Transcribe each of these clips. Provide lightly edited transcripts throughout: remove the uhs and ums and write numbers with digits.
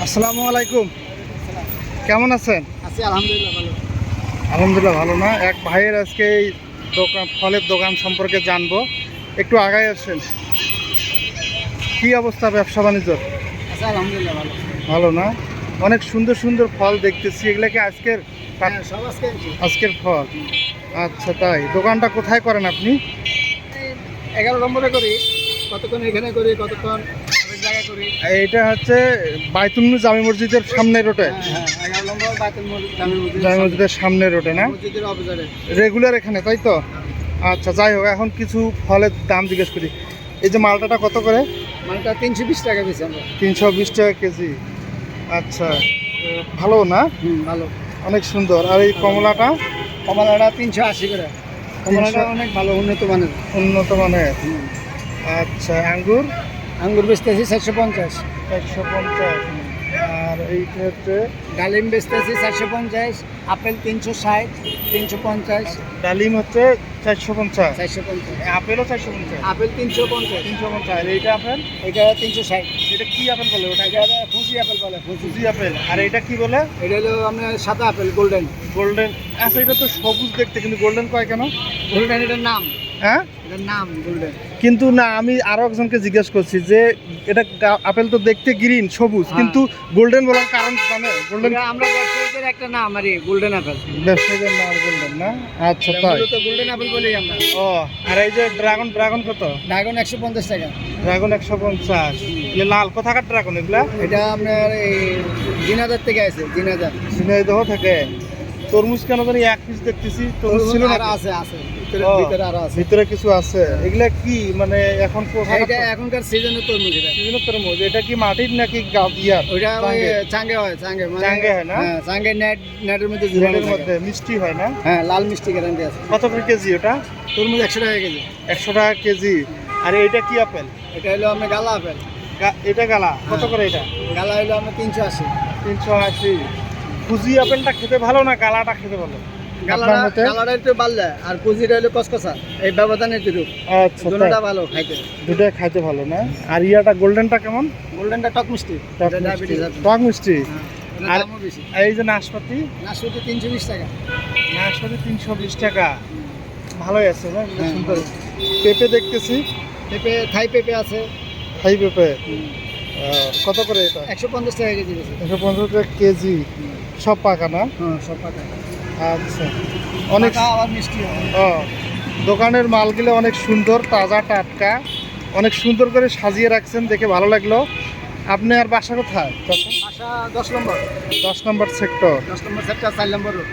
আসসালামু আলাইকুম, কেমন আছেন? আছি আলহামদুলিল্লাহ ভালো। আলহামদুলিল্লাহ ভালো না। এক ভাইয়ের আজকে এই ফলের দোকান সম্পর্কে জানবো, একটু আগায় আসেন। কি অবস্থা ব্যবসা বাণিজ্য? আছি আলহামদুলিল্লাহ ভালো। ভালো না? অনেক সুন্দর সুন্দর ফল দেখতেছি, এগুলা কি আজকের সব আজকের ফল? আচ্ছা, তাই। দোকানটা কোথায় করেন আপনি? 11 নম্বরে করি, কতক্ষণ এখানে করি, কতক্ষণ অনেক জায়গায় করি। এটা হচ্ছে বাইতুল নূর জামে মসজিদের সামনে রোডে? হ্যাঁ, 11 নম্বর বাইতুল জামে মসজিদের সামনে রোডে না? মসজিদের অপোজিটে। রেগুলার এখানে, তাই তো? আচ্ছা, যাই হোক, এখন কিছু ফলের দাম জিজ্ঞেস করি। এই যে মালটাটা কত করে? মালটা 320 টাকা বেশি আমরা। 320 টাকা কেজি। আচ্ছা, ভালো না? ভালো, অনেক সুন্দর। আর এই কমলাটা? কমলাটা 380 করে। কমলাটা অনেক ভালো, উন্নত মানের। উন্নত মানের। আচ্ছা, আঙ্গুর? আঙ্গুর বেচতেছি 450। 150। আর এইটা হচ্ছে ডালিম বেচতেছি 450, আপেল 360, 350। ডালিম হচ্ছে 450। 450, আপেলও 450। আপেল 350। 350। আর এইটা আপেল? এটা 360। এটা কি আপেল বলে ওটা? এটা ফুজি আপেল বলে, ফুজি আপেল। আর এটা কি বলে? এটা হলো আপনার সাদা আপেল, গোল্ডেন। গোল্ডেন। আচ্ছা, এটা তো সবুজ দেখতে, কিন্তু গোল্ডেন কয় কেন? গোল্ডেন এটার নাম। হ্যাঁ, এটার নাম গোল্ডেন। কিন্তু না, আমি আরো একজনকে জিজ্ঞেস করছি যে এটা আপেল তো দেখতে গ্রিন সবুজ, কিন্তু গোল্ডেন বলার কারণ জানে? গোল্ডেন আমরা ব্যবসায়ীদের একটা নাম, আরে গোল্ডেন আপেল। ব্যবসায়ীদের নাম গোল্ডেন না? আচ্ছা, তাই। তো গোল্ডেন আপেল বলি আমরা। ও, আর এই যে ড্রাগন কত? ড্রাগন 150 টাকা। ড্রাগন 150। লাল কোথাকার ড্রাগন এগুলা? এটা আপনার এই জিনাদার থেকে আছে, জিনাদার। ঝিনাইদহ থেকে। তরমুজ কেন জানি এক পিস দেখতেছি, তরমুজ ছিল না? আছে ভিতরে আরো আছে। ভিতরে কিছু আছে। এগুলা কি মানে এখন এটা এখনকার সিজনের তরমুজ। এটা সিজনের তরমুজ। এটা কি মাটির নাকি ইয়ার? ওইটা চাঙ্গে হয়, চাঙ্গে হয় না? হ্যাঁ, চাঙ্গে নেটের মধ্যে ঝুলানোর মধ্যে মিষ্টি হয় না? হ্যাঁ, লাল মিষ্টি গ্যারান্টি আছে। কত করে কেজি ওটা? তরমুজ 100 টাকা কেজি। 100 টাকা কেজি। আর এটা কি আপেল? এটা হলো আপনার গালা আপেল। এটা গালা কত করে? এটা গালা হলো আপনার 380। 380। ফুজি আপেলটা খেতে ভালো না গালাটা খেতে ভালো? গালাটা একটু বাড়লে, আর কুজিটা হলো কসকসা, এই ব্যবধানের একটু। আচ্ছা, দুটোটা ভালো খাইতে। দুটো খাইতে ভালো না? আর ইয়াটা গোল্ডেনটা কেমন? গোল্ডেনটা টক মিষ্টি। টক মিষ্টি। আর দামও বেশি। এই যে নাশপাতি? নাশপাতি 320 টাকা। নাশপাতি 320 টাকা। ভালোই আছে না? সুন্দর। পেঁপে দেখতেছি। পেঁপে, থাই পেঁপে আছে। থাই পেঁপে কত করে এটা? 150 টাকা কেজি। 150 টাকা কেজি। সব পাকা না? হ্যাঁ, সব পাকা। আচ্ছা, অনেক আবার মিষ্টি হয়। দোকানের মালগুলো অনেক সুন্দর, তাজা টাটকা, অনেক সুন্দর করে সাজিয়ে রাখছেন, দেখে ভালো লাগলো। আপনি আর বাসা কোথায়? বাসা 10 নম্বর। 10 নম্বর সেক্টর। 10 নম্বর সেক্টর, 4 নম্বর রোড।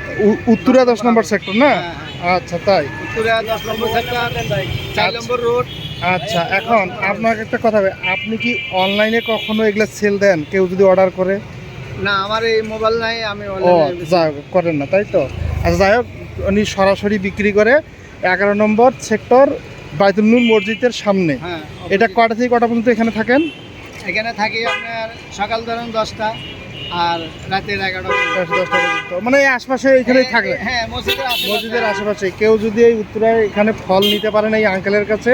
উত্তরা 10 নম্বর সেক্টর না? আচ্ছা, তাই। উত্তরা 10 নম্বর সেক্টর, 4 নম্বর রোড। আচ্ছা, এখন আপনাকে একটা কথা হবে, আপনি কি অনলাইনে কখনো এগুলো সেল দেন কেউ যদি অর্ডার করে? না, আমার এই মোবাইল নাই, আমি করেন না, তাই তো? আচ্ছা, যাই হোক, উনি সরাসরি বিক্রি করে 11 নম্বর সেক্টর বাইতুল নূর মসজিদের সামনে। এটা কটা থেকে কটা পর্যন্ত এখানে থাকেন? এখানে থাকি আপনার সকাল ধরুন 10টা আর রাতের 11টা। 10টা পর্যন্ত, মানে এই আশপাশে এখানেই থাকবে? হ্যাঁ, মসজিদের আশেপাশে। কেউ যদি এই উত্তরায় এখানে ফল নিতে পারেন এই আঙ্কেলের কাছে,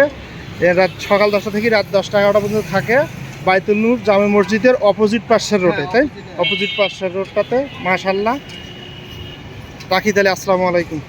রাত সকাল 10টা থেকে রাত 10টা 11টা পর্যন্ত থাকে বাইতুল নূর জামে মসজিদের অপোজিট পাশের রোডে, তাই? অপোজিট পাশের রোডটাতে। মাশাআল্লাহ, রাখি তাহলে। আসসালামু আলাইকুম।